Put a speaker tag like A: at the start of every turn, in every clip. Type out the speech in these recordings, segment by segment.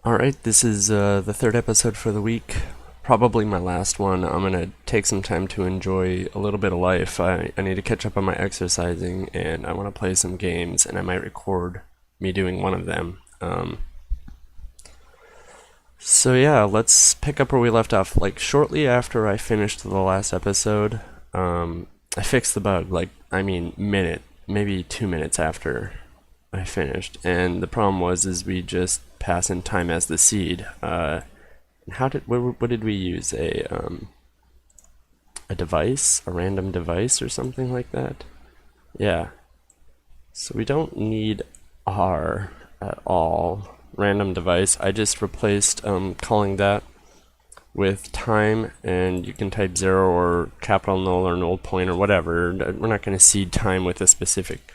A: Alright, this is the third episode for the week. Probably my last one. I'm gonna take some time to enjoy a little bit of life. I need to catch up on my exercising, and I want to play some games, and I might record me doing one of them. So yeah, let's pick up where we left off. Like, shortly after I finished the last episode, I fixed the bug. Like, I mean, maybe 2 minutes after I finished, and the problem is we just pass in time as the seed. What did we use? A device, a random device or something like that? Yeah. So we don't need R at all. Random device. I just replaced calling that with time, and you can type 0 or capital null or null point or whatever. We're not going to seed time with a specific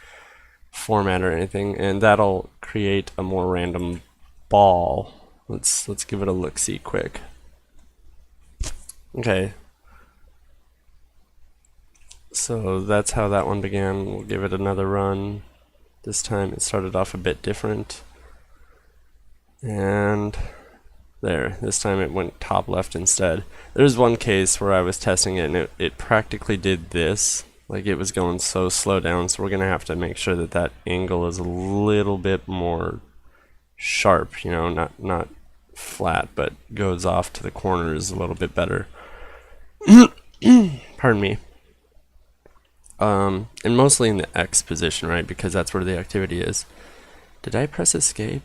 A: format or anything, and that'll create a more random ball. Let's give it a look-see quick. Okay. So that's how that one began. We'll give it another run. This time it started off a bit different. And there, this time it went top left instead. There's one case where I was testing it and it practically did this. Like, it was going so slow down, so we're gonna have to make sure that that angle is a little bit more sharp, you know, not flat, but goes off to the corners a little bit better. Pardon me. And mostly in the X position, right? Because that's where the activity is. Did I press escape?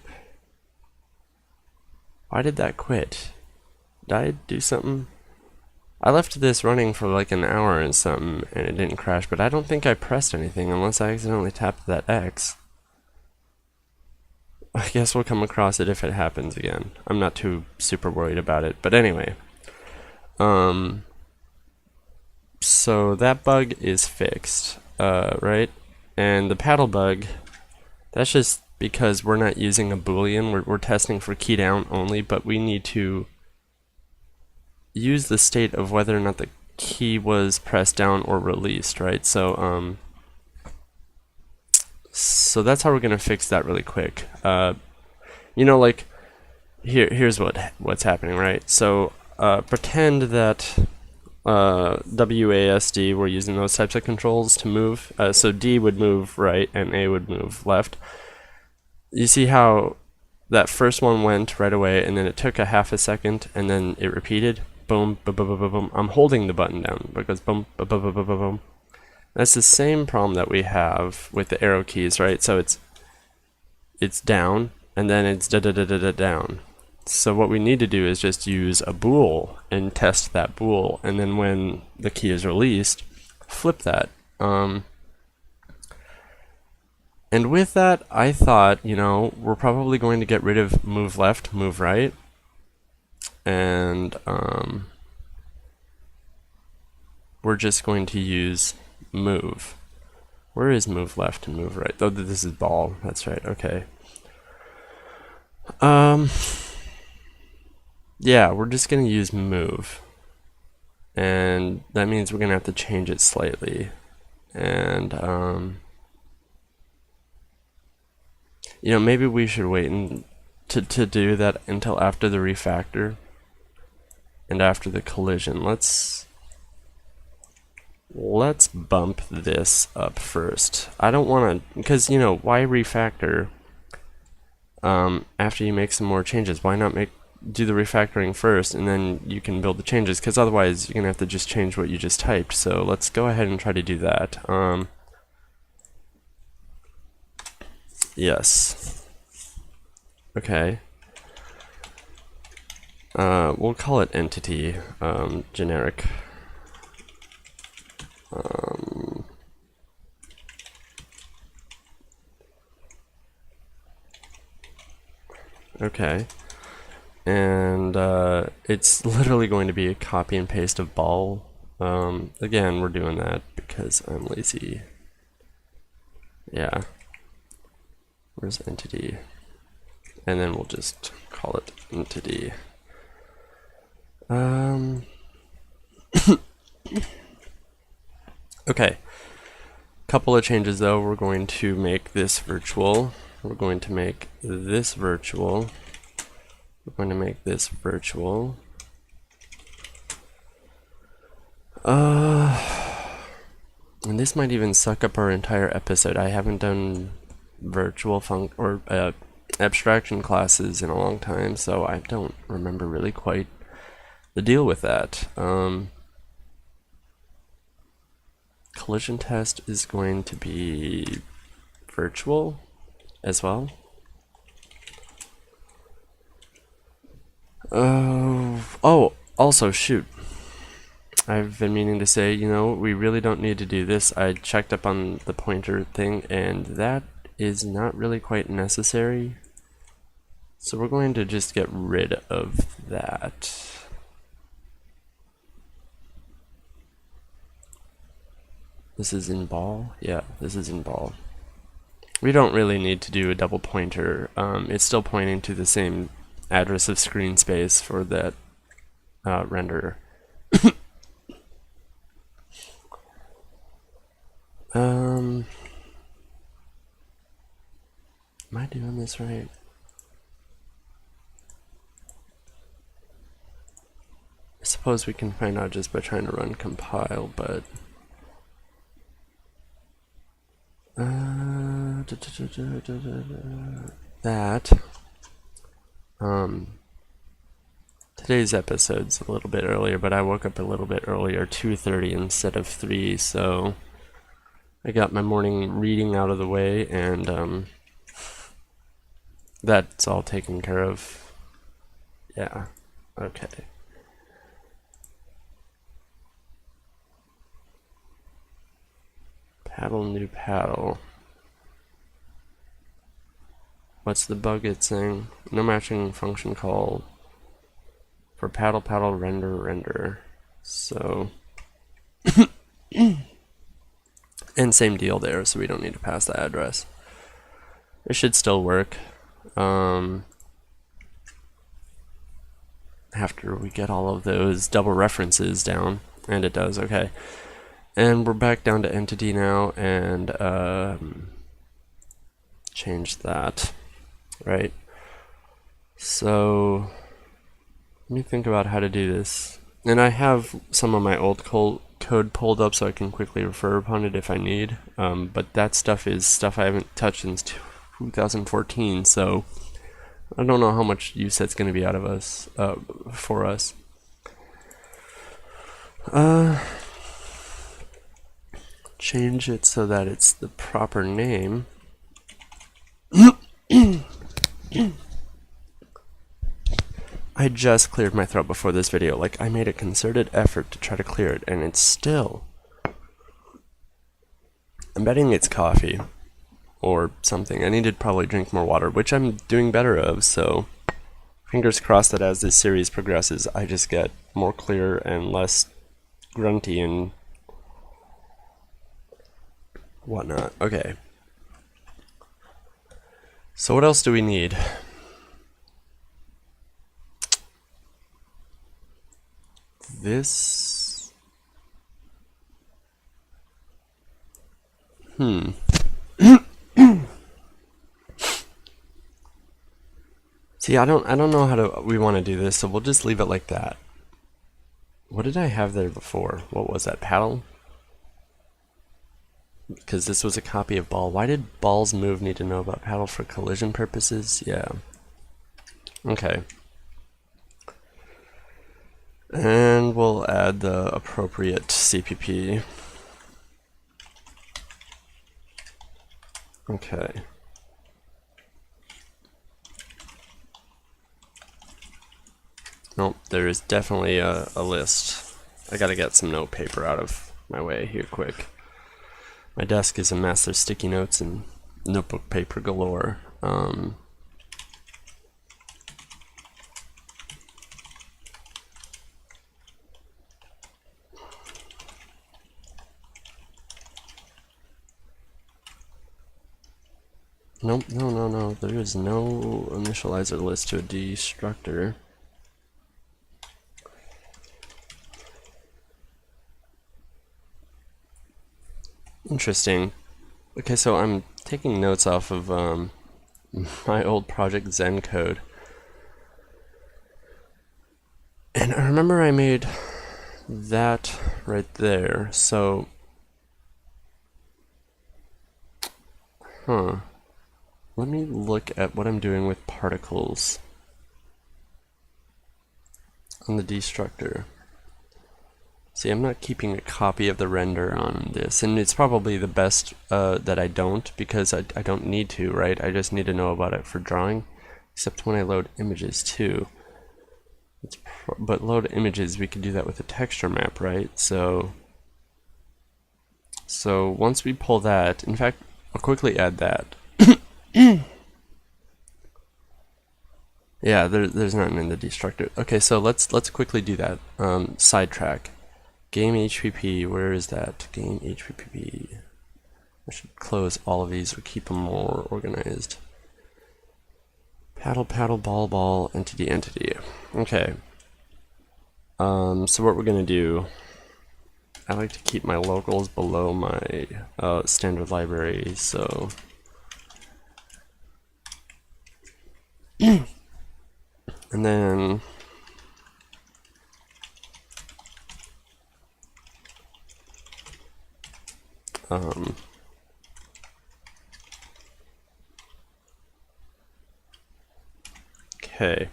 A: Why did that quit? Did I do something? I left this running for like an hour and something, and it didn't crash, but I don't think I pressed anything unless I accidentally tapped that X. I guess we'll come across it if it happens again. I'm not too super worried about it, but anyway. So that bug is fixed, right? And the paddle bug, that's just because we're not using a boolean. We're testing for key down only, but we need to use the state of whether or not the key was pressed down or released, right? So that's how we're gonna fix that really quick. You know, like here's what's happening, right? So pretend that WASD, we're using those types of controls to move. So D would move right and A would move left. You see how that first one went right away, and then it took a half a second, and then it repeated. Boom, boom, boom, boom, boom. I'm holding the button down because boom, boom, boom, boom, boom, boom. That's the same problem that we have with the arrow keys, right? So it's down, and then it's da da da da da down. So what we need to do is just use a bool and test that bool, and then when the key is released, flip that. And with that, I thought, you know, we're probably going to get rid of move left, move right, and we're just going to use move. Where is move left and move right? Oh, this is ball. That's right. Okay. Yeah, we're just going to use move. And that means we're going to have to change it slightly. And, you know, maybe we should wait to do that until after the refactor and after the collision. Let's bump this up first. I don't want to, because, you know, why refactor after you make some more changes? Why not do the refactoring first, and then you can build the changes, because otherwise you're going to have to just change what you just typed. So let's go ahead and try to do that. Yes. Okay. We'll call it entity, generic. Okay. And it's literally going to be a copy and paste of ball. Again, we're doing that because I'm lazy. Yeah. Where's entity? And then we'll just call it entity. Okay. Couple of changes though. We're going to make this virtual. We're going to make this virtual. We're going to make this virtual. And this might even suck up our entire episode. I haven't done virtual abstraction classes in a long time, so I don't remember really quite the deal with that. Collision test is going to be virtual as well. Also, shoot. I've been meaning to say, we really don't need to do this. I checked up on the pointer thing, and that is not really quite necessary. So we're going to just get rid of that. This is in ball? Yeah, this is in ball. We don't really need to do a double pointer. It's still pointing to the same address of screen space for that renderer. Am I doing this right? I suppose we can find out just by trying to run compile, but that today's episode's a little bit earlier, but I woke up a little bit earlier, 2:30 instead of 3, so I got my morning reading out of the way, and that's all taken care of. Yeah, okay. Paddle, new paddle. What's the bug it's saying? No matching function call for paddle, paddle, render, render. So, and same deal there, so we don't need to pass the address. It should still work. After we get all of those double references down, and it does, okay. And we're back down to entity now, and change that, right? So let me think about how to do this. And I have some of my old code pulled up so I can quickly refer upon it if I need, but that stuff is stuff I haven't touched since 2014, so I don't know how much use that's going to be out of us, for us. Change it so that it's the proper name. I just cleared my throat before this video. Like, I made a concerted effort to try to clear it, and it's still... I'm betting it's coffee or something. I need to probably drink more water, which I'm doing better of, so fingers crossed that as this series progresses, I just get more clear and less grunty and whatnot. Okay. So what else do we need? This... See, I don't know how we want to do this, so we'll just leave it like that. What did I have there before? What was that, paddle? Because this was a copy of ball. Why did ball's move need to know about paddle for collision purposes? Yeah. Okay. And we'll add the appropriate CPP. Okay. Nope, there is definitely a list. I gotta get some note paper out of my way here quick. My desk is a mess. There's sticky notes and notebook paper galore. Nope, no. There is no initializer list to a destructor. Interesting. Okay, so I'm taking notes off of my old project Zen code. And I remember I made that right there, so let me look at what I'm doing with particles on the destructor. See, I'm not keeping a copy of the render on this, and it's probably the best that I don't, because I don't need to, right? I just need to know about it for drawing, except when I load images too. But load images, we can do that with a texture map, right? So once we pull that, in fact, I'll quickly add that. Yeah, there's nothing in the destructor. Okay, so let's quickly do that. Sidetrack. Game HPP, where is that? Game HPP. I should close all of these or keep them more organized. Paddle, paddle, ball, ball, entity, entity. Okay. So what we're gonna do, I like to keep my locals below my standard library, so and then okay.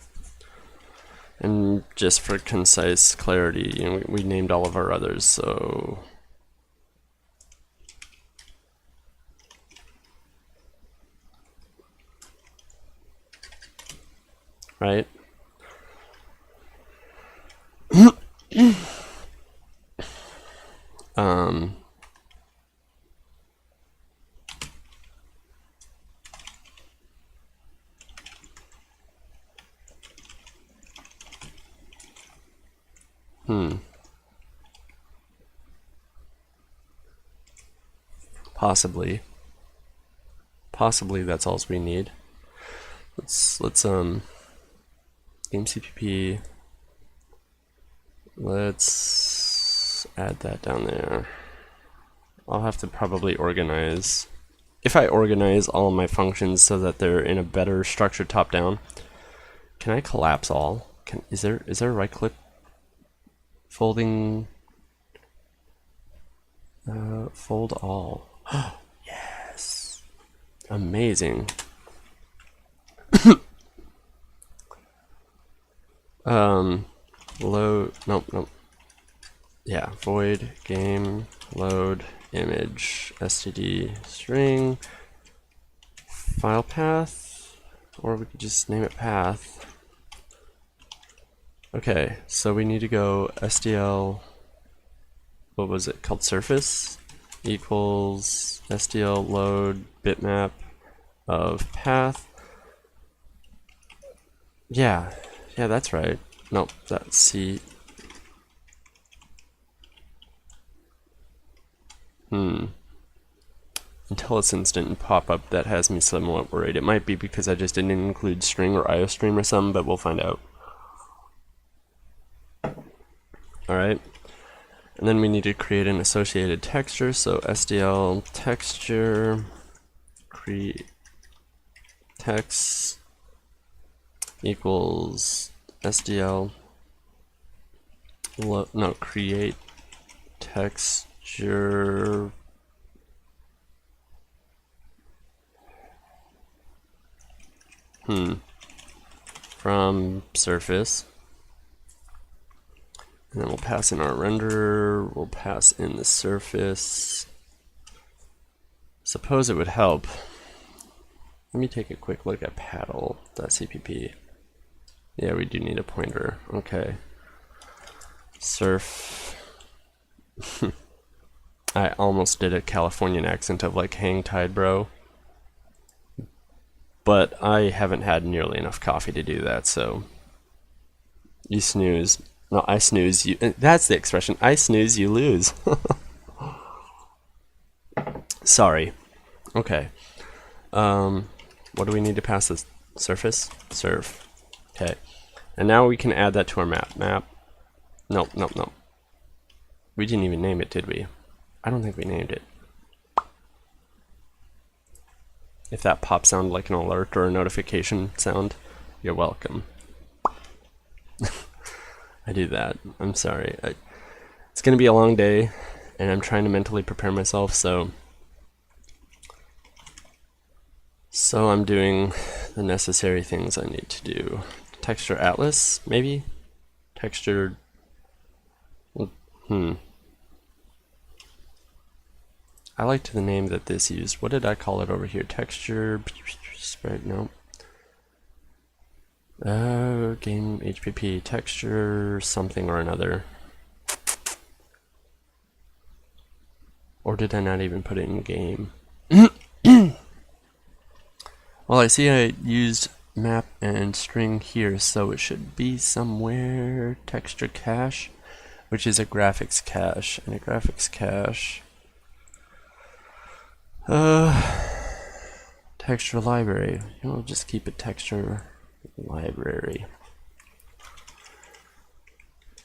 A: And just for concise clarity, you know, we named all of our others, so right? Possibly that's all we need. Let's game CPP. Let's add that down there. I'll have to probably organize. If I organize all of my functions so that they're in a better structure top down, can I collapse all? Is there a right click folding? Fold all. Yes, amazing. Load. Nope. Yeah, void game load image std string file path, or we could just name it path. Okay, so we need to go SDL, what was it called, surface equals SDL load bitmap of path. Yeah, that's right. Nope, that's C. IntelliSense didn't pop up. That has me somewhat worried. It might be because I just didn't include string or IOStream or something, but we'll find out. Alright. And then we need to create an associated texture, so SDL texture create text equals SDL create texture from surface, and then we'll pass in our renderer, we'll pass in the surface. Suppose it would help. Let me take a quick look at paddle.cpp. Yeah, we do need a pointer. Okay. Surf. I almost did a Californian accent of like hang tide bro. But I haven't had nearly enough coffee to do that, so you snooze. No, I snooze, you. That's the expression. I snooze, you lose. Sorry. Okay. What do we need to pass this? Surface? Surf. Okay. And now we can add that to our map. Nope. We didn't even name it, did we? I don't think we named it. If that pop sounded like an alert or a notification sound, you're welcome. I do that. I'm sorry. It's going to be a long day, and I'm trying to mentally prepare myself, so I'm doing the necessary things I need to do. Texture atlas, maybe? Texture... I liked the name that this used. What did I call it over here? Texture... Spread, no. Game HPP. Texture something or another. Or did I not even put it in game? Well, I see I used map and string here, so it should be somewhere texture cache, which is a graphics cache. And a graphics cache... texture library. We'll just keep it texture library.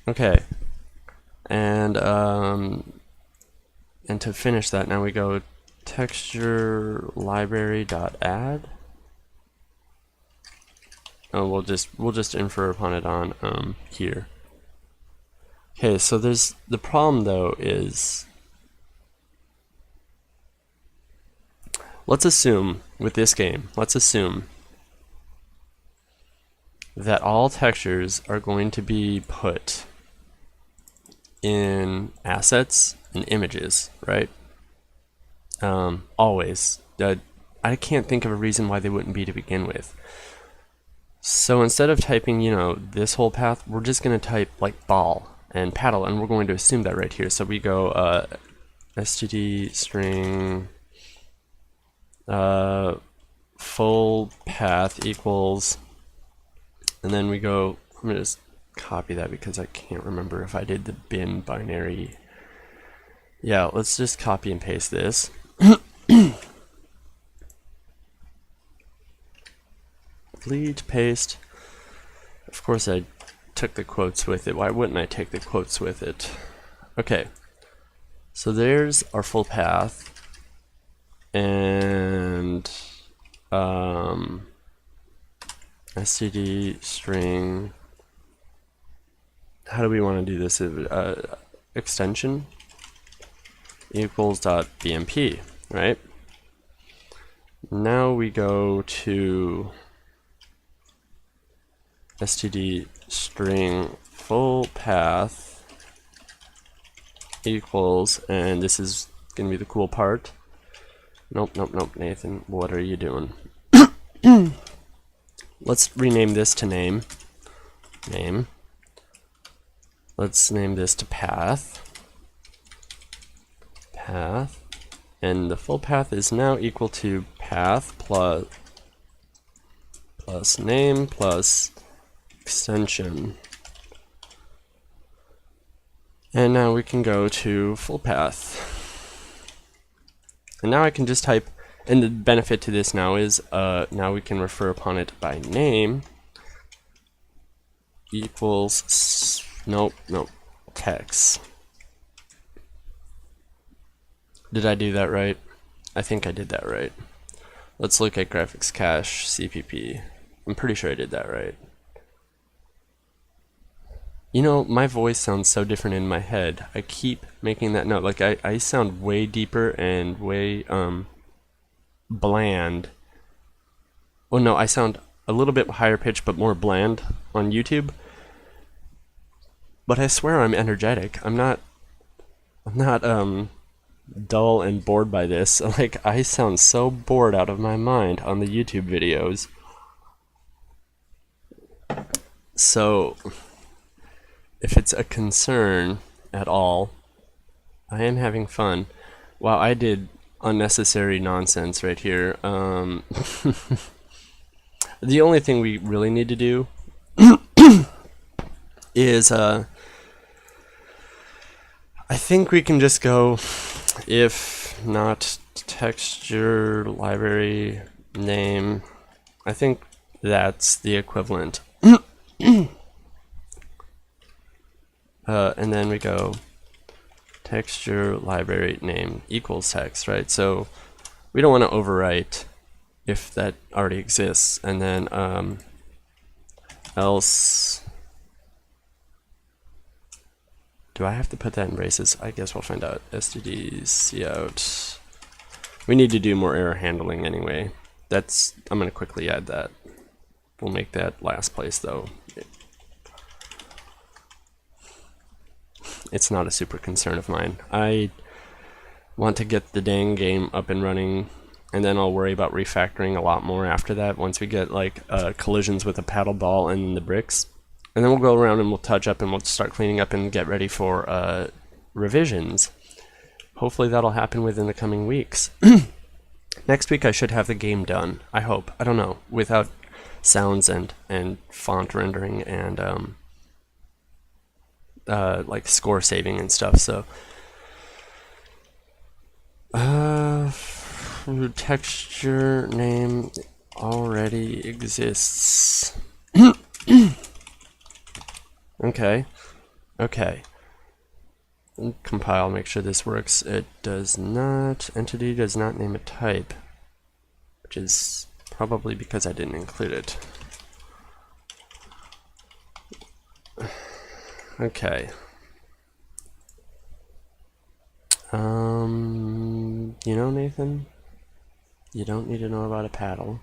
A: Okay. And to finish that, now we go texture library.add. Oh, we'll just infer upon it on here. Okay, so there's the problem though is, let's assume with this game, let's assume that all textures are going to be put in assets and images, right? Always. I can't think of a reason why they wouldn't be to begin with. So instead of typing, you know, this whole path, we're just going to type like ball and paddle, and we're going to assume that right here. So we go std string full path equals, and then we go, I'm going to just copy that because I can't remember if I did the bin binary. Yeah, let's just copy and paste this. Delete, paste. Of course I took the quotes with it. Why wouldn't I take the quotes with it? Okay, so there's our full path, and std string, how do we want to do this? Extension equals .bmp, right? Now we go to std string full path equals, and this is going to be the cool part. Nope, Nathan, what are you doing? Let's rename this to name. Let's name this to path. And the full path is now equal to path plus name plus extension. And now we can go to full path. And now I can just type, and the benefit to this now is now we can refer upon it by name equals text. Did I do that right? I think I did that right. Let's look at graphics cache CPP. I'm pretty sure I did that right. You know, my voice sounds so different in my head. I keep making that note. Like I sound way deeper and way bland. Well, no, I sound a little bit higher pitched but more bland on YouTube. But I swear I'm energetic. I'm not dull and bored by this. Like, I sound so bored out of my mind on the YouTube videos. So if it's a concern at all, I am having fun. Wow, I did unnecessary nonsense right here. The only thing we really need to do is I think we can just go if not texture library name. I think that's the equivalent. And then we go texture library name equals text, right? So we don't want to overwrite if that already exists, and then else Do I have to put that in braces? I guess we'll find out. std cout. We need to do more error handling anyway. I'm going to quickly add that. We'll make that last place though. It's not a super concern of mine. I want to get the dang game up and running, and then I'll worry about refactoring a lot more after that once we get like collisions with a paddle ball and the bricks. And then we'll go around and we'll touch up and we'll start cleaning up and get ready for revisions. Hopefully that'll happen within the coming weeks. Next week I should have the game done, I hope. I don't know, without sounds and font rendering and like score saving and stuff. So texture name already exists. Okay. Compile, make sure this works. It does not. Entity does not name a type, which is probably because I didn't include it. Okay. You know, Nathan, you don't need to know about a paddle.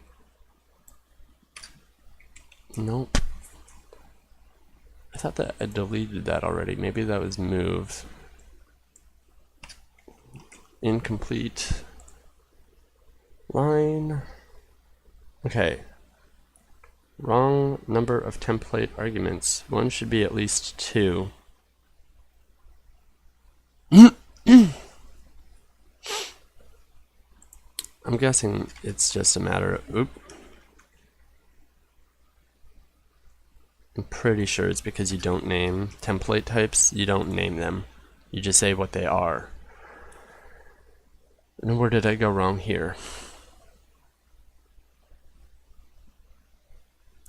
A: Nope. I thought that I deleted that already. Maybe that was moved. Incomplete line. Okay. Wrong number of template arguments. One should be at least 2. I'm guessing it's just a matter of... Oop. I'm pretty sure it's because you don't name template types. You don't name them. You just say what they are. And where did I go wrong here?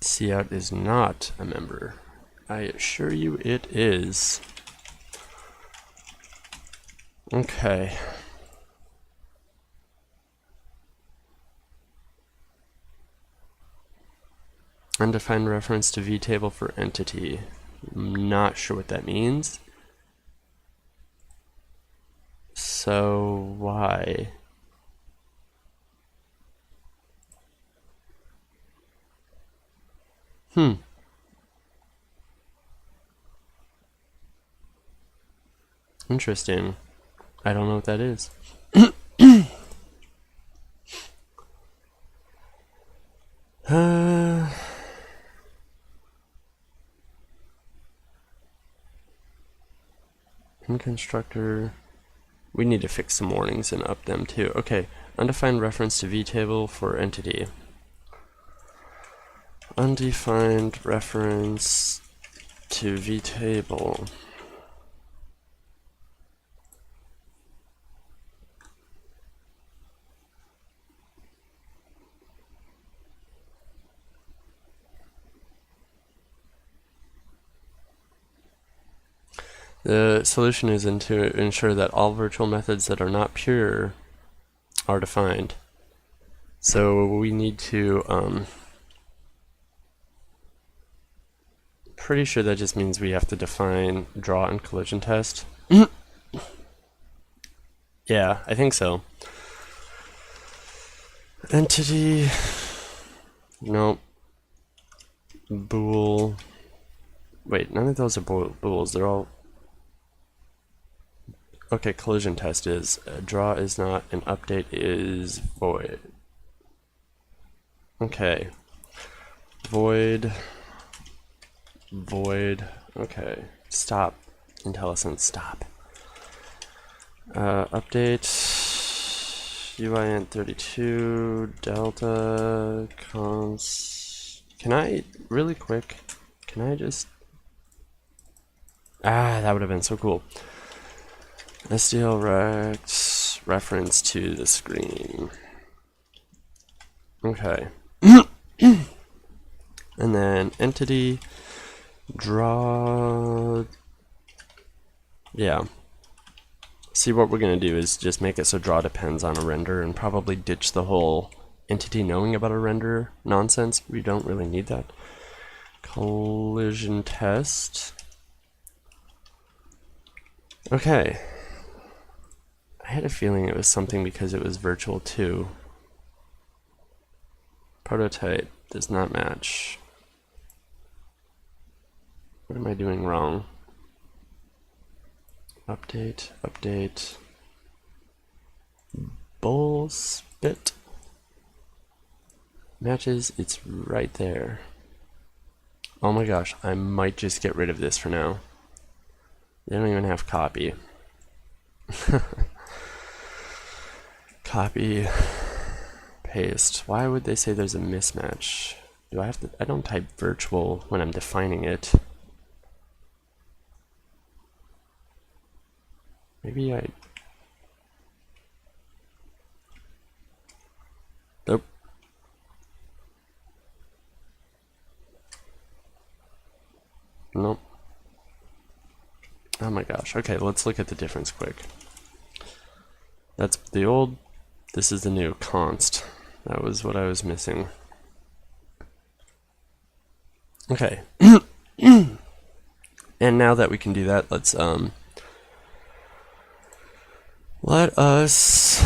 A: Cout is not a member. I assure you it is. Okay. Undefined reference to vtable for entity. I'm not sure what that means. So why? Interesting. I don't know what that is. In constructor, we need to fix some warnings and up them too. Okay, undefined reference to vtable for entity. Undefined reference to vtable. The solution is to ensure that all virtual methods that are not pure are defined. So we need to, pretty sure that just means we have to define draw and collision test. Yeah, I think so. Entity, nope. Bool, wait, none of those are bools, they're all... Okay, collision test is draw is not, and update is void. Okay. Void. Okay. Stop. IntelliSense, stop. Update. UIN32 delta cons. Can I really quick? Can I just? That would have been so cool. SDL rect reference to the screen. Okay. And then entity draw. Yeah. See, what we're going to do is just make it so draw depends on a render and probably ditch the whole entity knowing about a render nonsense. We don't really need that. Collision test. Okay. I had a feeling it was something because it was virtual too. Prototype does not match. What am I doing wrong? Update, update. Bullspit. Matches, it's right there. Oh my gosh, I might just get rid of this for now. They don't even have copy. Copy, paste. Why would they say there's a mismatch? Do I have to? I don't type virtual when I'm defining it. Maybe I. Nope. Nope. Oh my gosh. Okay, let's look at the difference quick. That's the old. This is the new const. That was what I was missing. Okay. And now that we can do that, let's let us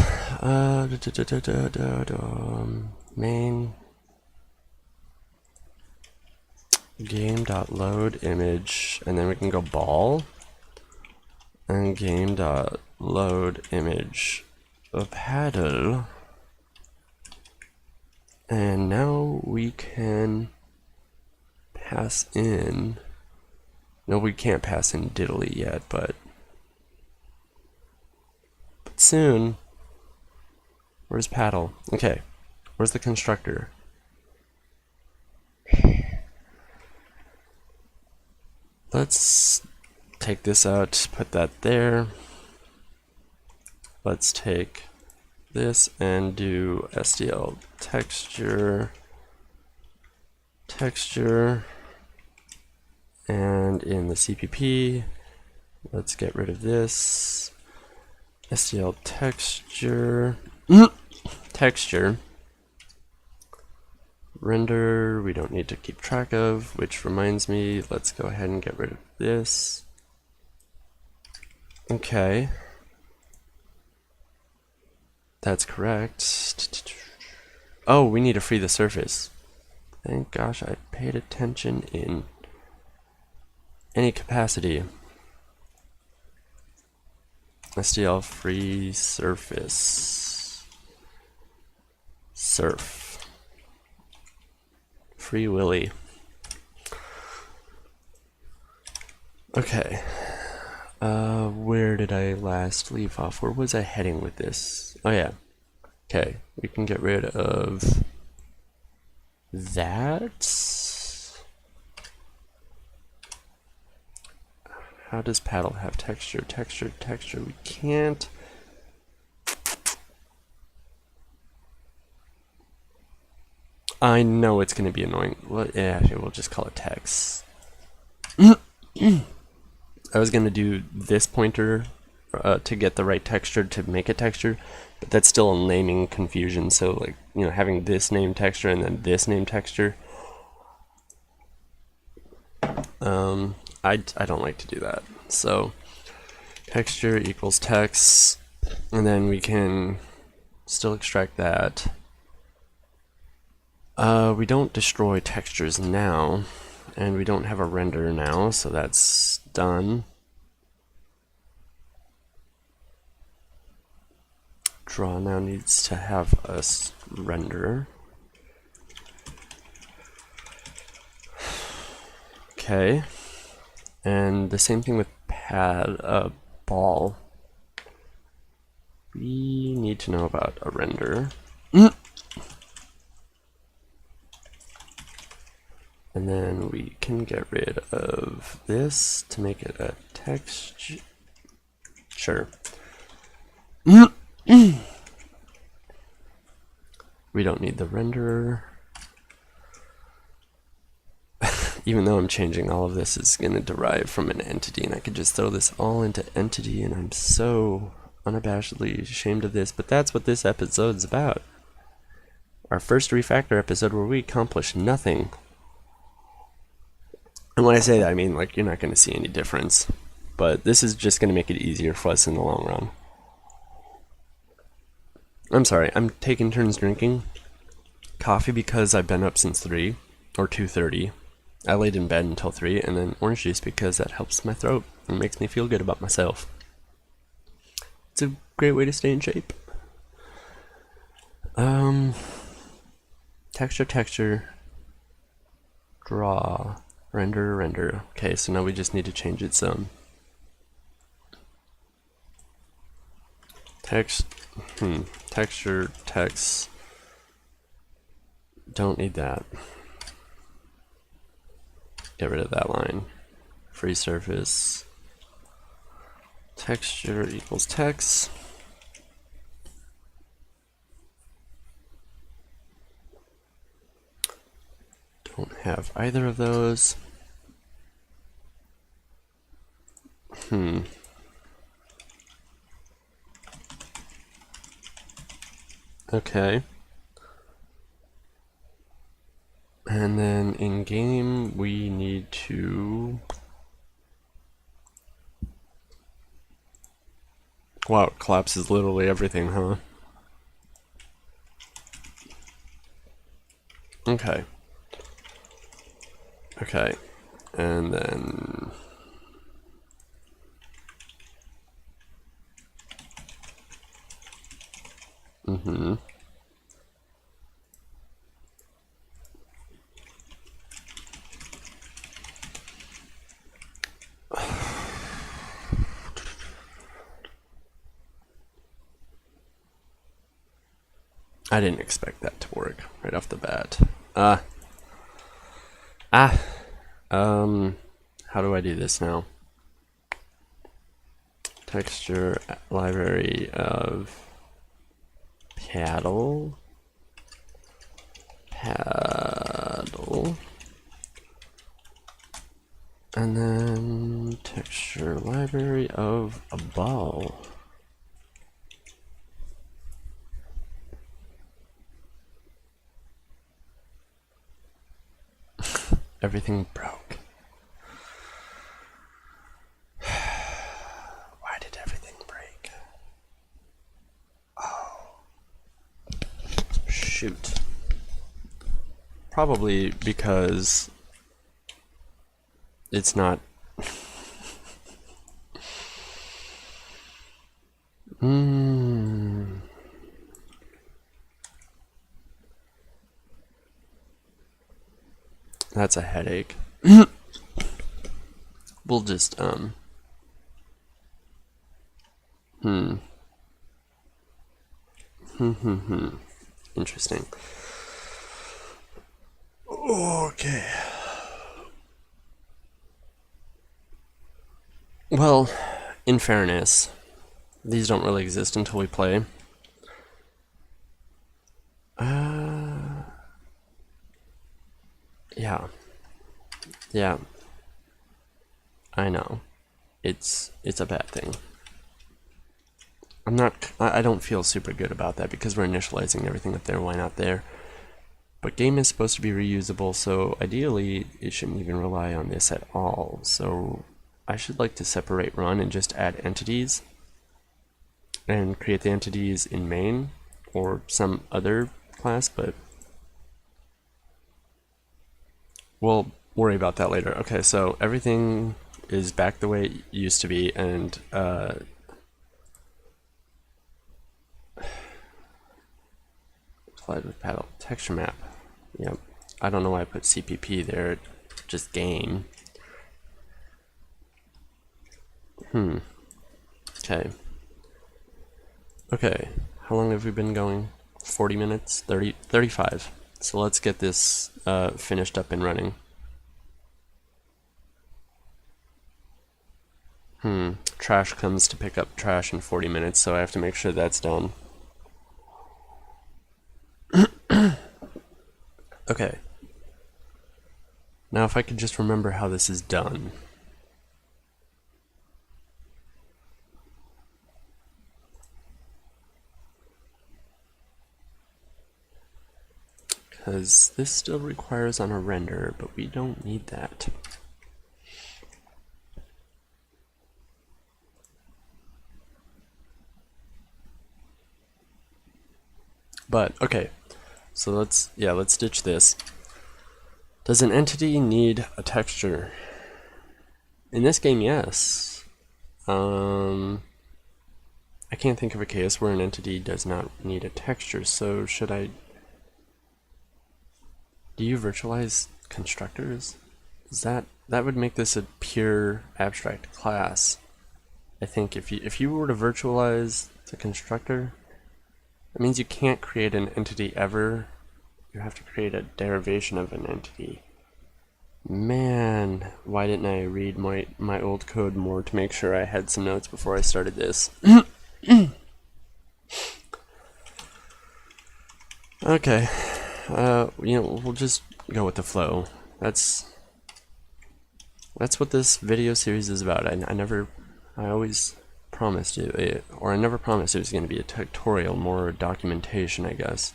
A: main game.load image, and then we can go ball and game.load image of paddle, and now we can pass in. No, we can't pass in diddly yet, but soon. Where's paddle? Okay, where's the constructor? Let's take this out, put that there. Let's take this and do SDL texture, and in the CPP, let's get rid of this. SDL texture, texture, render, we don't need to keep track of, which reminds me, let's go ahead and get rid of this. Okay. That's correct. Oh, we need to free the surface. Thank gosh I paid attention in any capacity. SDL free surface. Surf. Free Willy. Okay. Where did I last leave off? Where was I heading with this? Oh yeah. Okay, we can get rid of that. How does paddle have texture? Texture. We can't. I know it's going to be annoying. Well, yeah, we'll just call it text. I was going to do this pointer to get the right texture to make a texture, but that's still a naming confusion. So, like, you know, having this name texture and then this name texture, I don't like to do that. So texture equals text, and then we can still extract that. We don't destroy textures now, and we don't have a render now, so that's done. Draw now needs to have a render. Okay, and the same thing with ball. We need to know about a render. And then we can get rid of this to make it a texture. Sure. We don't need the renderer. Even though I'm changing all of this, it's going to derive from an entity, and I could just throw this all into entity, and I'm so unabashedly ashamed of this, but that's what this episode's about. Our first Refactor episode where we accomplished nothing. And when I say that, I mean, like, you're not going to see any difference. but this is just going to make it easier for us in the long run. I'm sorry, I'm taking turns drinking coffee because I've been up since 3 or 2:30. I laid in bed until 3, and then orange juice because that helps my throat and makes me feel good about myself. It's a great way to stay in shape. Texture, draw, render. Okay, so now we just need to change it some. Texture, text. Don't need that. Get rid of that line. Free surface. Texture equals text. Don't have either of those. Okay. And then in game we need to... Wow, it collapses literally everything, huh? Okay. Okay. And then... I didn't expect that to work right off the bat. How do I do this now? Texture library of paddle. And then texture library of a ball. Everything broke. Why did everything break? Oh. Shoot. Probably because it's not... That's a headache. We'll just, Interesting. Okay. Well, in fairness, these don't really exist until we play. Yeah. I know. It's a bad thing. I don't feel super good about that because we're initializing everything up there. Why not there? But game is supposed to be reusable, so ideally it shouldn't even rely on this at all. So I should like to separate run and just add entities and create the entities in main or some other class, but we'll worry about that later. Okay, so everything is back the way it used to be, and slide with paddle texture map. Yep. I don't know why I put CPP there. Just game. Okay. Okay. How long have we been going? 40 minutes? 35. So let's get this finished up and running. Trash comes to pick up trash in 40 minutes, so I have to make sure that's done. Okay. Now if I could just remember how this is done. Because this still requires on a render, but we don't need that. But okay, so let's ditch this. Does an entity need a texture? In this game, yes. I can't think of a case where an entity does not need a texture, so should I... Do you virtualize constructors? That would make this a pure abstract class. I think if you were to virtualize the constructor, that means you can't create an entity ever. You have to create a derivation of an entity. Man, why didn't I read my old code more to make sure I had some notes before I started this? Okay, we'll just go with the flow. That's what this video series is about. I always promised you, or I never promised it was going to be a tutorial, more documentation, I guess.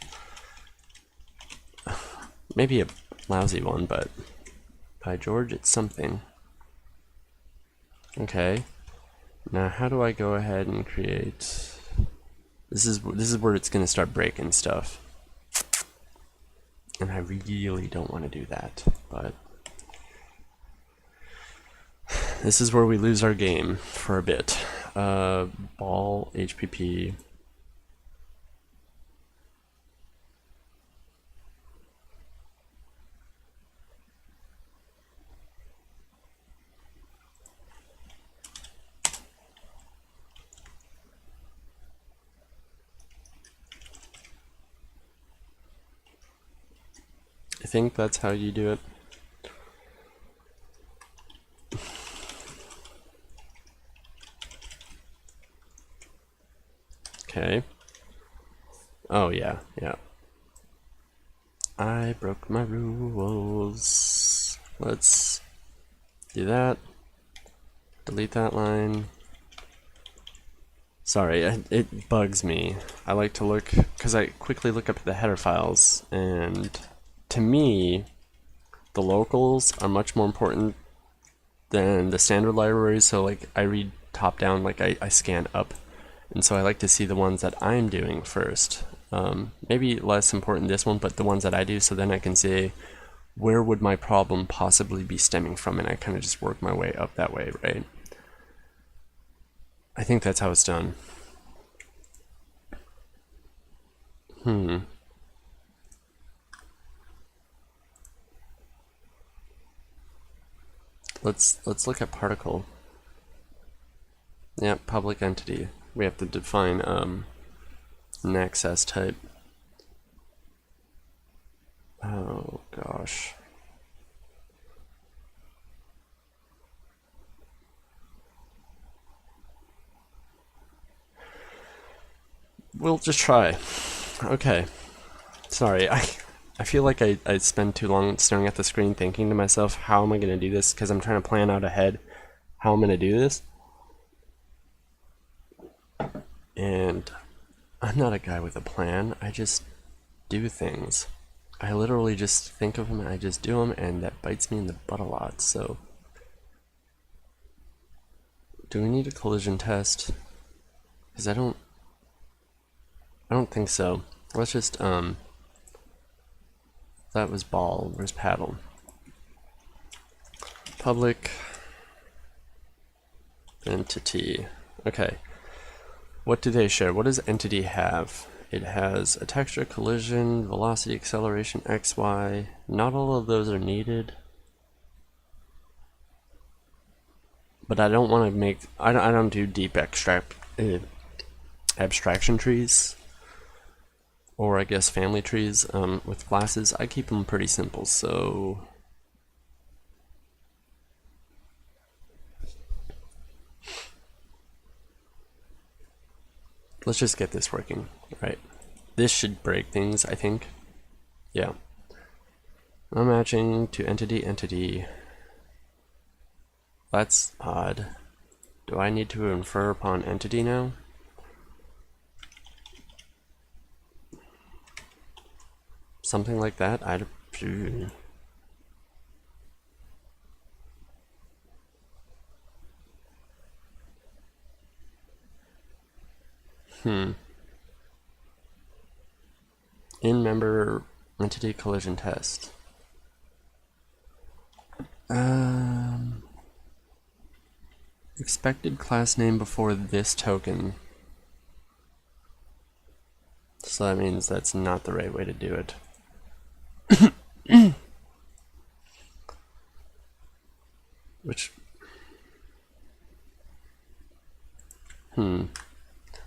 A: Maybe a lousy one, but by George, it's something. Okay, now how do I go ahead and create... This is where it's going to start breaking stuff. And I really don't want to do that, but this is where we lose our game for a bit. Ball HPP. I think that's how you do it. Okay. Oh yeah. I broke my rules. Let's do that. Delete that line. Sorry, it bugs me. I like to look, because I quickly look up the header files, and to me, the locals are much more important than the standard libraries. So like I read top down, like I scan up, and so I like to see the ones that I'm doing first. Maybe less important this one, but the ones that I do, so then I can say where would my problem possibly be stemming from, and I kind of just work my way up that way, right? I think that's how it's done. Let's look at particle. Yeah, public entity. We have to define an access type. Oh gosh. We'll just try. Okay. Sorry, I feel like I spend too long staring at the screen thinking to myself, how am I going to do this? Because I'm trying to plan out ahead how I'm going to do this. And I'm not a guy with a plan. I just do things. I literally just think of them and I just do them, and that bites me in the butt a lot. So, do we need a collision test? Because I don't think so. Let's just that was ball. Where's paddle? Public entity. Okay. What do they share? What does entity have? It has a texture, collision, velocity, acceleration, XY. Not all of those are needed. But I don't want to make... I don't do deep abstraction trees. Or I guess family trees with classes. I keep them pretty simple, so... Let's just get this working. Right. This should break things, I think. Yeah. I'm matching to entity. That's odd. Do I need to infer upon entity now? Something like that? in member entity collision test. Expected class name before this token. So that means that's not the right way to do it. Which, well,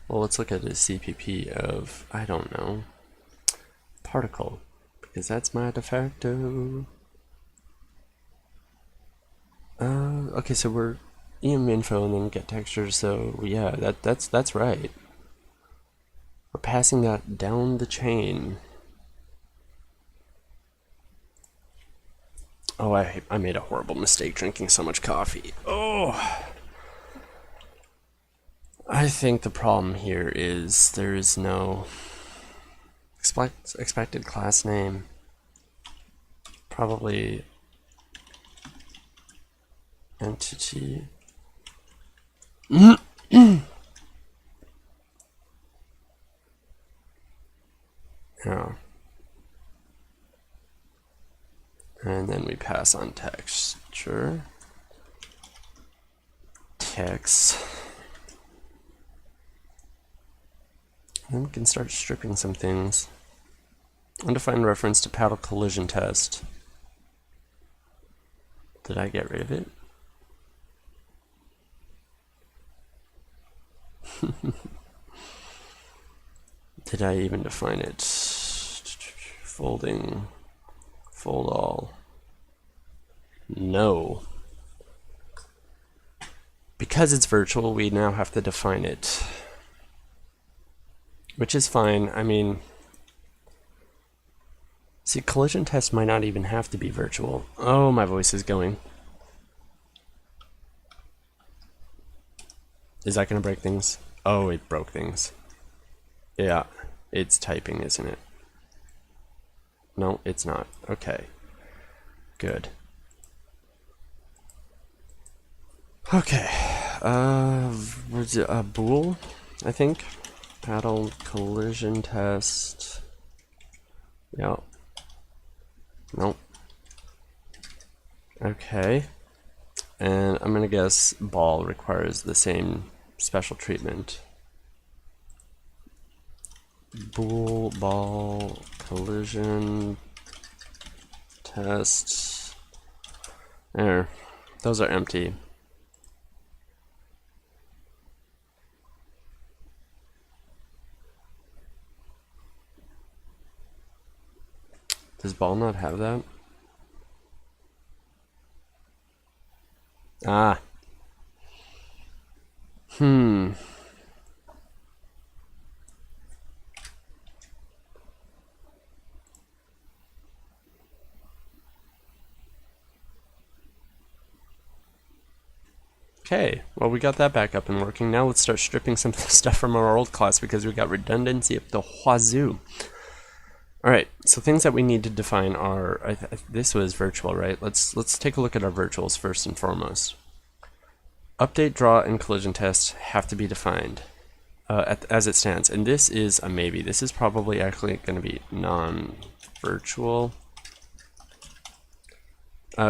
A: let's look at a CPP of, I don't know, particle, because that's my de facto. Okay, so we're em info and then get texture, so yeah, that's right. We're passing that down the chain. Oh, I made a horrible mistake drinking so much coffee. Oh! I think the problem here is there is no expected class name. Probably entity. Yeah. And then we pass on texture. Text. Then we can start stripping some things. Undefined reference to paddle collision test. Did I get rid of it? Did I even define it? Folding. Fold all. No. Because it's virtual, we now have to define it. Which is fine. I mean, see, collision test might not even have to be virtual. Oh, my voice is going. Is that going to break things? Oh, it broke things. Yeah, it's typing, isn't it? No, it's not. Okay. Good. Okay. Was it a bool, I think? Paddle collision test. Yep. Nope. Okay. And I'm gonna guess ball requires the same special treatment. Bool, ball, collision test. There. Those are empty. Does ball not have that? Ah. Okay, well, we got that back up and working. Now let's start stripping some stuff from our old class because we got redundancy up the wazoo. Alright, so things that we need to define are, this was virtual, right? Let's take a look at our virtuals first and foremost. Update, draw, and collision tests have to be defined as it stands. And this is a maybe. This is probably actually going to be non-virtual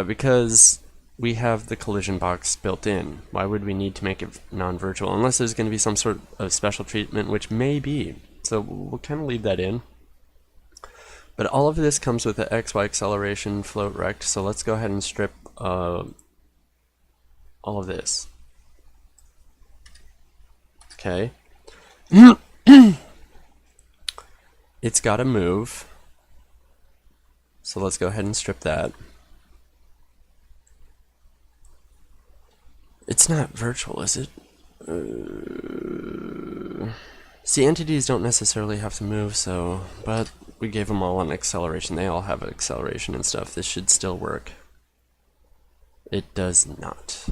A: because we have the collision box built in. Why would we need to make it non-virtual? Unless there's going to be some sort of special treatment, which may be. So we'll kind of leave that in. But all of this comes with the XY acceleration float rect, so let's go ahead and strip all of this. Okay. It's got to move. So let's go ahead and strip that. It's not virtual, is it? See, entities don't necessarily have to move, so, but we gave them all an acceleration. They all have an acceleration and stuff. This should still work. It does not.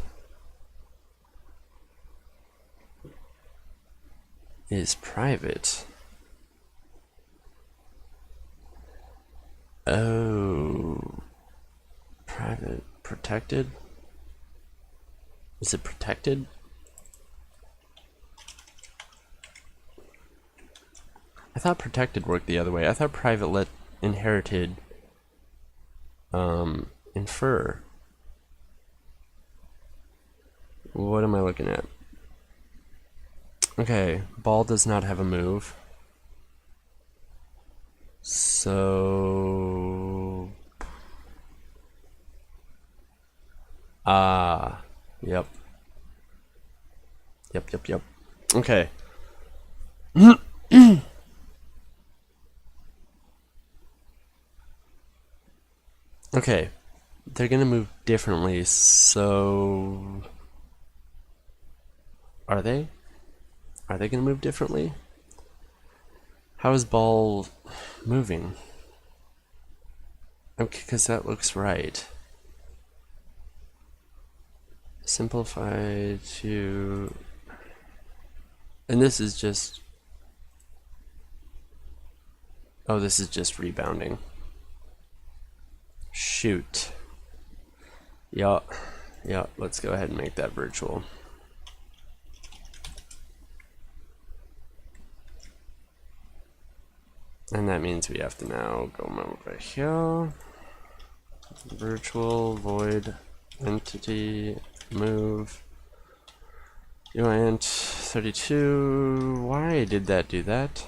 A: Is private. Oh. Private. Protected? Is it protected? I thought protected worked the other way. I thought private let inherited infer. What am I looking at? Okay, ball does not have a move. So yep. Yep. Okay. Okay. They're gonna move differently, so are they? Are they gonna move differently? How is ball moving? Okay, because that looks right. Simplify to... And this is just... Oh, this is just rebounding. Shoot. Yeah, let's go ahead and make that virtual. And that means we have to now go over here. Virtual void entity move uint 32. Why did that do that?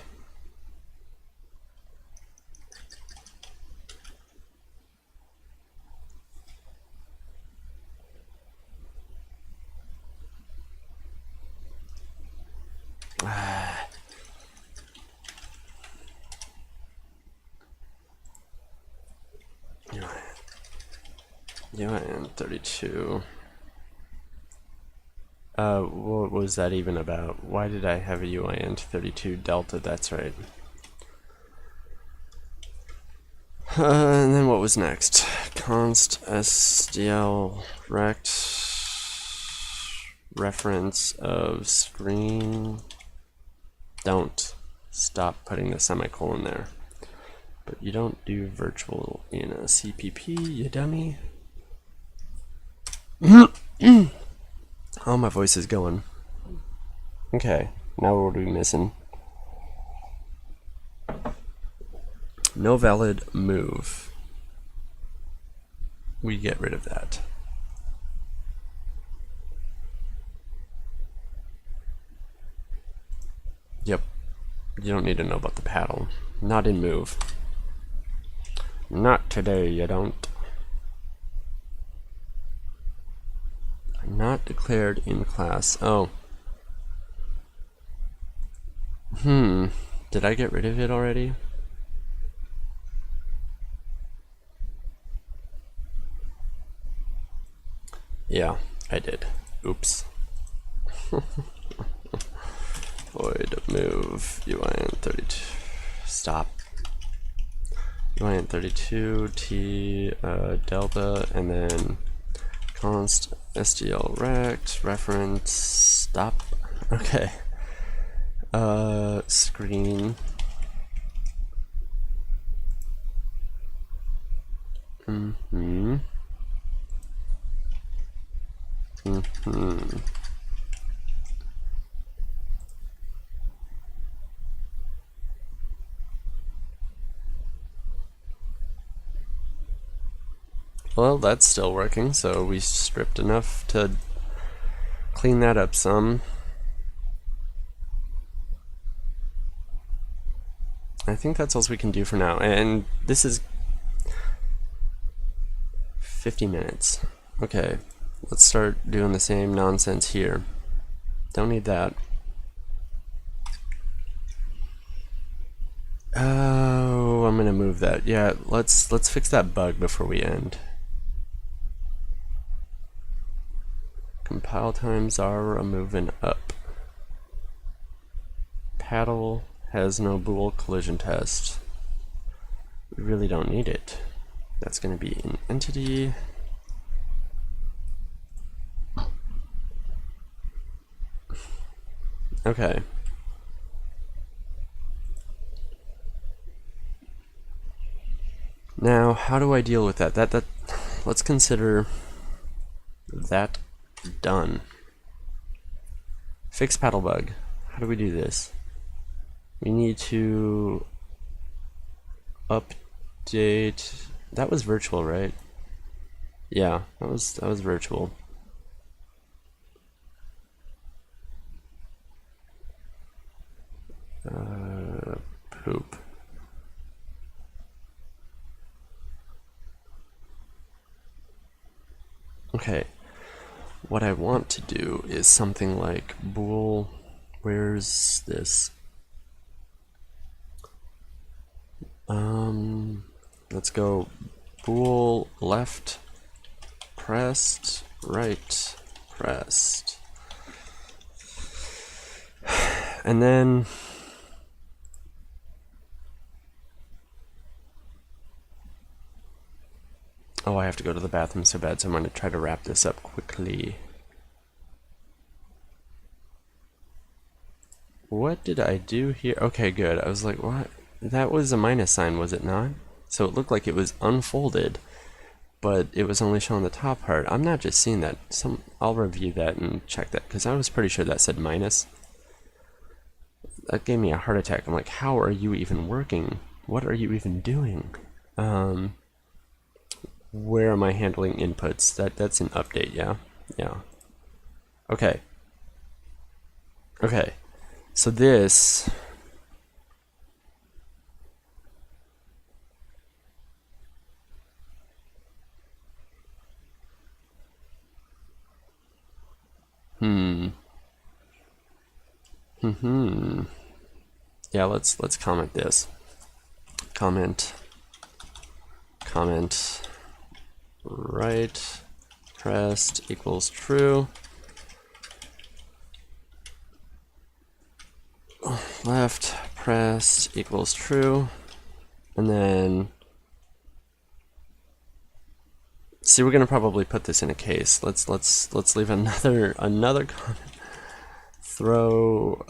A: uint 32. What was that even about? Why did I have a uint 32 delta? That's right. And then what was next? Const SDL rect reference of screen. Don't stop putting the semicolon there. But you don't do virtual in a CPP, you dummy. Oh, my voice is going. Okay, now what are we missing? No valid move. We get rid of that. Yep. You don't need to know about the paddle. Not in move. Not today, you don't. Not declared in class. Oh. Did I get rid of it already? Yeah, I did. Oops. Void move uint 32. Stop. uint 32 t delta and then const SDL rect reference stop. Okay. Screen. Well, that's still working, so we stripped enough to clean that up some. I think that's all we can do for now, and this is 50 minutes. Okay, let's start doing the same nonsense here. Don't need that. Oh, I'm gonna move that. Yeah, let's fix that bug before we end. Compile times are moving up. Paddle has no bool collision test. We really don't need it. That's going to be an entity. Okay. Now, how do I deal with that? Let's consider that done. Fix paddle bug. How do we do this? We need to update. That was virtual, right? Yeah, that was virtual. Poop. Okay, what I want to do is something like bool. Where's this? Let's go bool left pressed, right pressed, and then oh, I have to go to the bathroom so bad, so I'm going to try to wrap this up quickly. What did I do here? Okay, good. I was like, what? That was a minus sign, was it not? So it looked like it was unfolded, but it was only showing the top part. I'm not just seeing that. I'll review that and check that, because I was pretty sure that said minus. That gave me a heart attack. I'm like, how are you even working? What are you even doing? Where am I handling inputs? That's an update, yeah? Yeah. Okay. Okay. So this... Yeah, let's comment this. Comment right pressed equals true. Left pressed equals true. And then see, we're gonna probably put this in a case. Let's leave another comment. Throw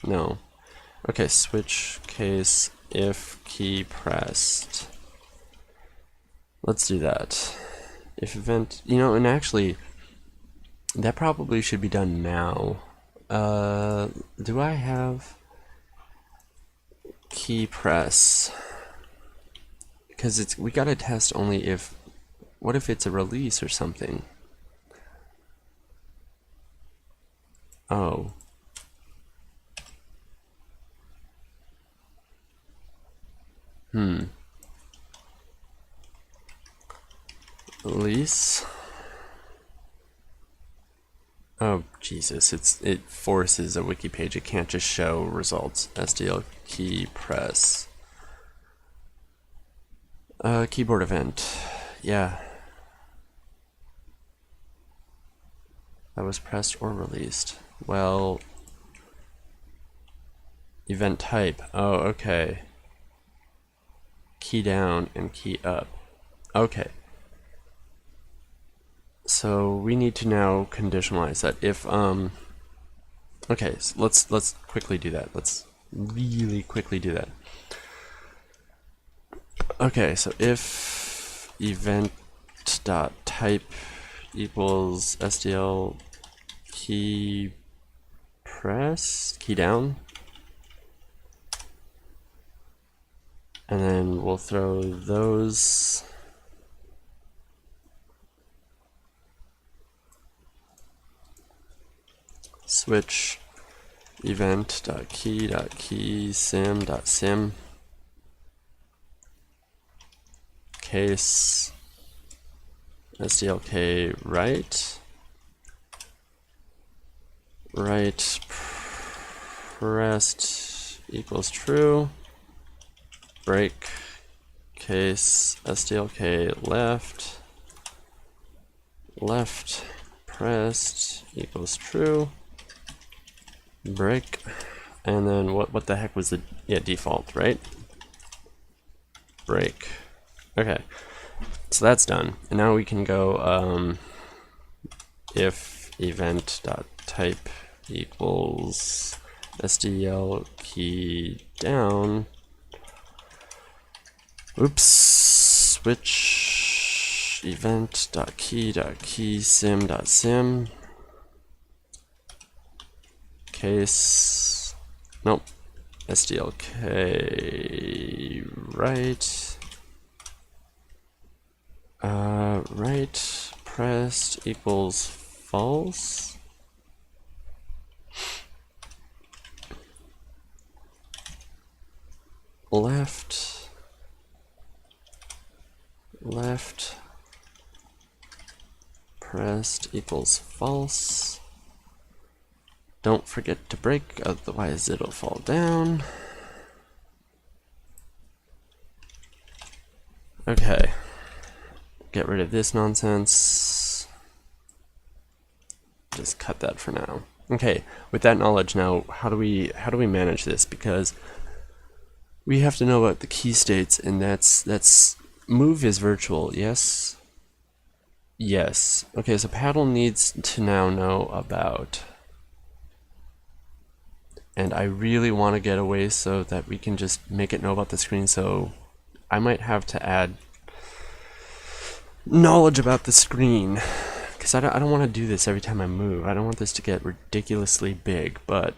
A: no. Okay, switch case if key pressed. Let's do that. If event, and actually, that probably should be done now. Do I have key press? Because we gotta test only if, what if it's a release or something? Oh. Release. Oh Jesus! It forces a wiki page. It can't just show results. SDL key press. Keyboard event. Yeah. That was pressed or released. Well. Event type. Oh, okay. Key down and key up. Okay. So we need to now conditionalize that. If okay, so let's quickly do that. Let's really quickly do that. Okay, so if event dot type equals SDL key press, key down, and then we'll throw those switch event.key.key sim.sim case SDLK right pressed equals true, break case SDLK left pressed equals true, break, and then what the heck was the default, right? Break. Okay, so that's done, and now we can go if event.type equals SDL key down. Oops. Switch event.key.keysim.sim case, nope, SDLK right, right pressed equals false. Left pressed equals false. Don't forget to break, otherwise it'll fall down. Okay, get rid of this nonsense. Just cut that for now. Okay, with that knowledge now, how do we manage this? Because we have to know about the key states, and that's move is virtual, yes? Yes. Okay, so paddle needs to now know about, and I really want to get away so that we can just make it know about the screen, so I might have to add knowledge about the screen, because I don't want to do this every time I move. I don't want this to get ridiculously big, but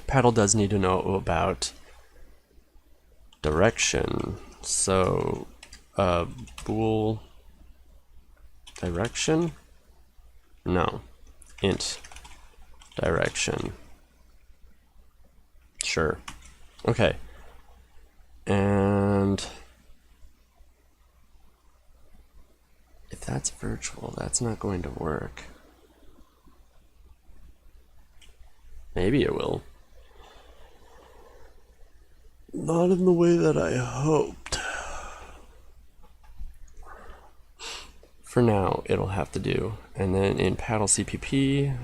A: paddle does need to know about direction. So bool direction? No. Int direction. Sure. Okay. And if that's virtual, that's not going to work. Maybe it will. Not in the way that I hoped. For now, it'll have to do. And then in paddle CPP,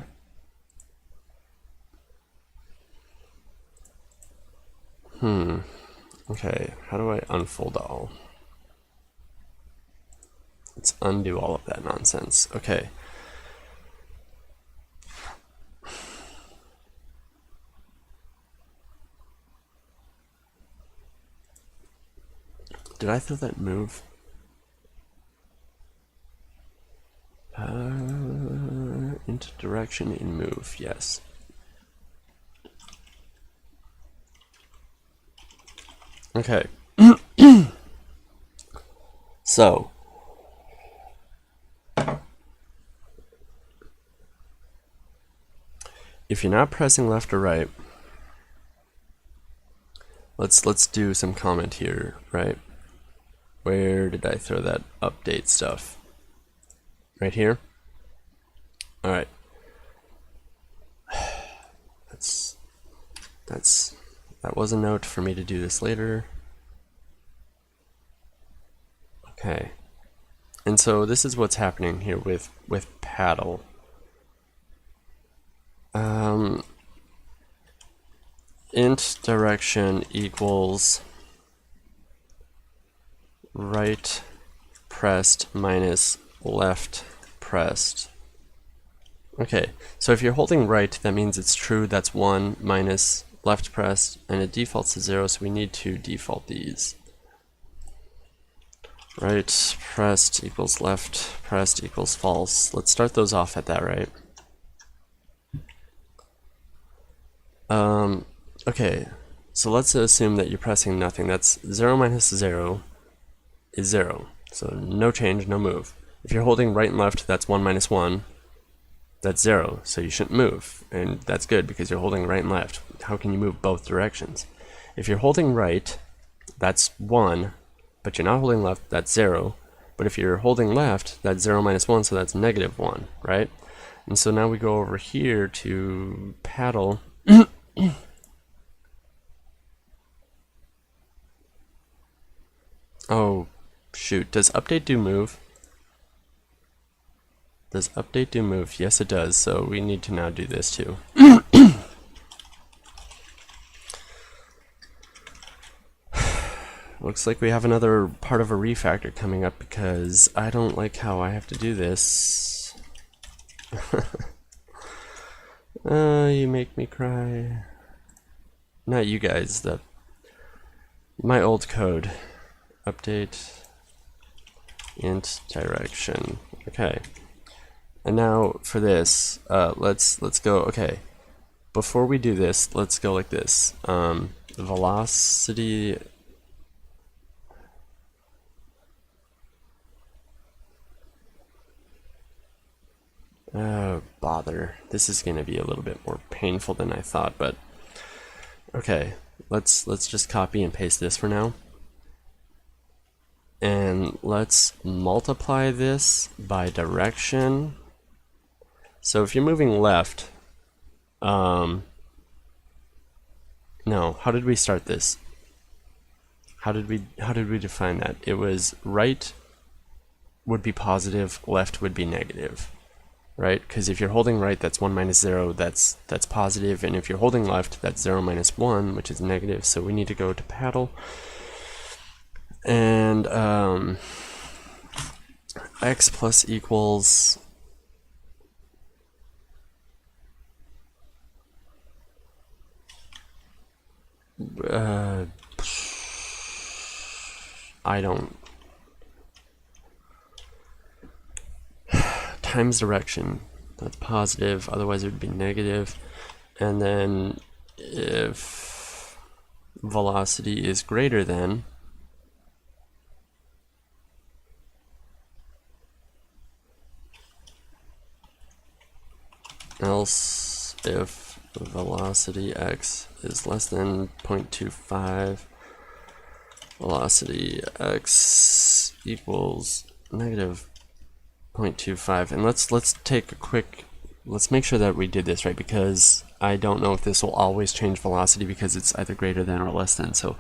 A: okay, how do I unfold all? Let's undo all of that nonsense. Okay. Did I throw that move? Into direction in move, yes. Okay. So if you're not pressing left or right, let's do some comment here, right? Where did I throw that update stuff? Right here? Alright. That was a note for me to do this later. Okay. And so this is what's happening here with paddle. Int direction equals right pressed minus left pressed. Okay, so if you're holding right, that means it's true, that's 1 minus left pressed, and it defaults to 0, so we need to default these. Right pressed equals left pressed equals false. Let's start those off at that, right? Okay, so let's assume that you're pressing nothing. That's 0 minus 0 is 0. So no change, no move. If you're holding right and left, that's 1 minus 1. That's 0, so you shouldn't move. And that's good because you're holding right and left. How can you move both directions? If you're holding right, that's 1, but you're not holding left, that's 0. But if you're holding left, that's 0 minus 1, so that's negative 1, right? And so now we go over here to paddle. Oh, shoot. Does update do move? Does update do move? Yes, it does. So we need to now do this too. Looks like we have another part of a refactor coming up because I don't like how I have to do this. You make me cry. Not you guys, my old code. Update int direction. Okay. And now for this, let's go. Okay. Before we do this, let's go like this. Velocity. Oh, bother. This is going to be a little bit more painful than I thought, but okay. Let's just copy and paste this for now. And let's multiply this by direction. So if you're moving left, no, how did we start this? How did we define that? It was right would be positive, left would be negative, right? Because if you're holding right, that's 1 minus 0, that's positive, and if you're holding left, that's 0 minus 1, which is negative. So we need to go to paddle, and x plus equals I don't times direction, that's positive, otherwise it would be negative. And then if velocity is greater than, else if velocity x is less than 0.25, velocity x equals negative 0.25. And let's take a quick, let's make sure that we did this right, because I don't know if this will always change velocity because it's either greater than or less than. So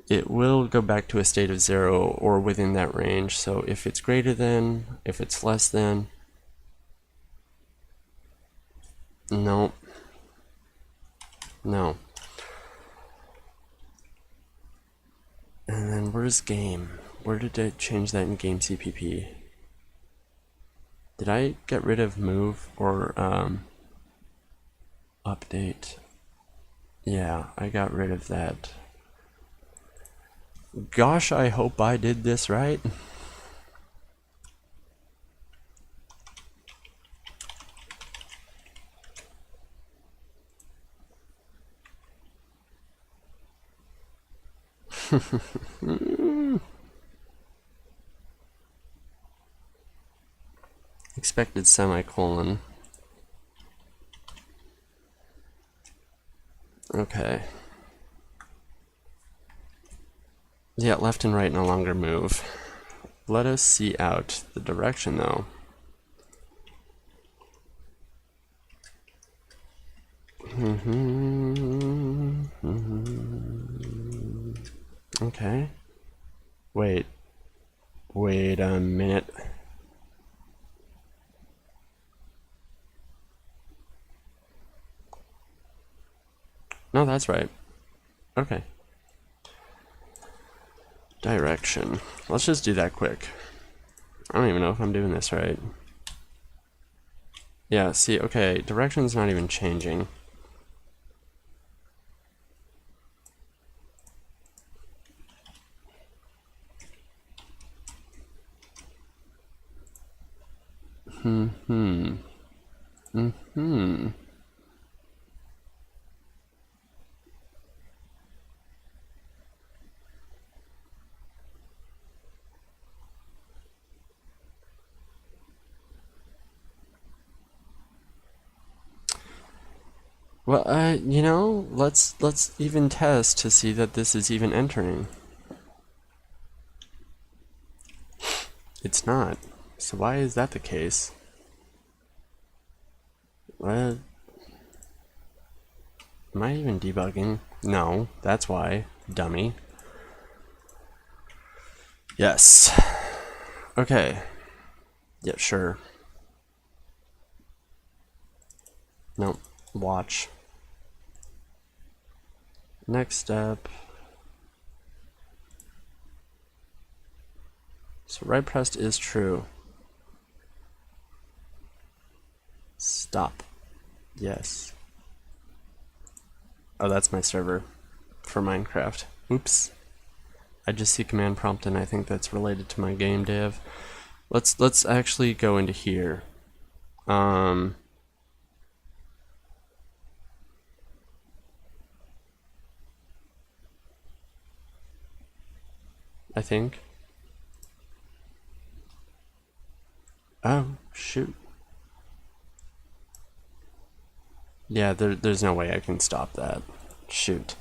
A: it will go back to a state of 0 or within that range. So if it's greater than, if it's less than, no. And then where's game? Where did I change that in game CPP? Did I get rid of move or update? Yeah, I got rid of that. Gosh, I hope I did this right. Expected semicolon. Okay. Yeah, left and right no longer move. Let us see out the direction though. Okay. Wait a minute. No, that's right. Okay. Direction. Let's just do that quick. I don't even know if I'm doing this right. Yeah, see, okay, direction's not even changing. Well, you know, let's even test to see that this is even entering. It's not. So why is that the case? What? Am I even debugging? No, that's why. Dummy. Yes. Okay. Yeah, sure. Nope. Watch. Next step. So right pressed is true. Stop. Yes. Oh, that's my server for Minecraft. Oops. I just see command prompt and I think that's related to my game dev. Let's actually go into here. I think. Oh, shoot. Yeah, there's no way I can stop that. Shoot.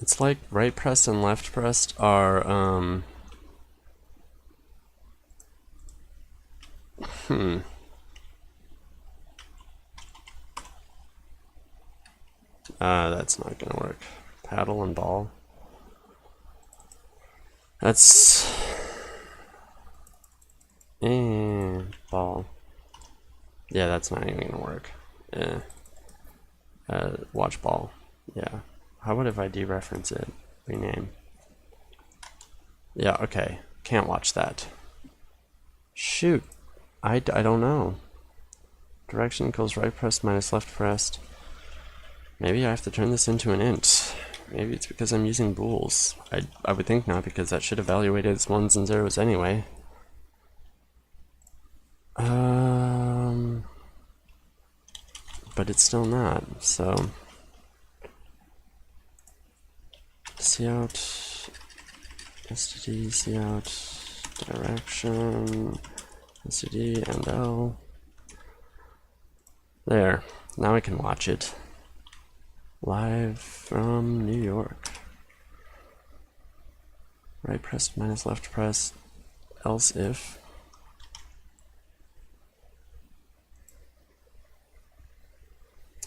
A: It's like right pressed and left pressed are, that's not gonna work. Paddle and ball. That's... ball. Yeah, that's not even gonna work. Watch ball. Yeah. How about if I dereference it? Rename. Yeah, okay. Can't watch that. Shoot. I don't know. Direction equals right pressed minus left pressed. Maybe I have to turn this into an int. Maybe it's because I'm using bools. I would think not, because that should evaluate it as ones and zeros anyway. But it's still not, so... cout, std, cout, direction, std, and L. There, now I can watch it. Live from New York. Right press minus left press, else if.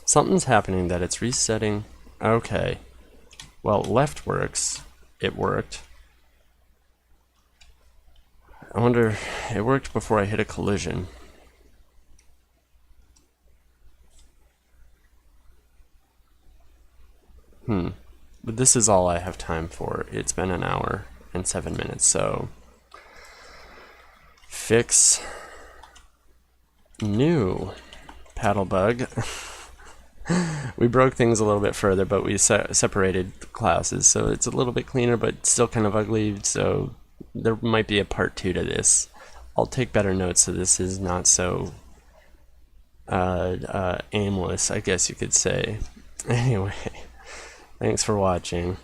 A: Something's happening that it's resetting. Okay. Well, left works. It worked. I wonder, it worked before I hit a collision. But this is all I have time for. It's been an hour and 7 minutes, so... Fix... New paddle bug. We broke things a little bit further, but we separated classes, so it's a little bit cleaner, but still kind of ugly, so there might be a part 2 to this. I'll take better notes so this is not so aimless, I guess you could say. Anyway, thanks for watching.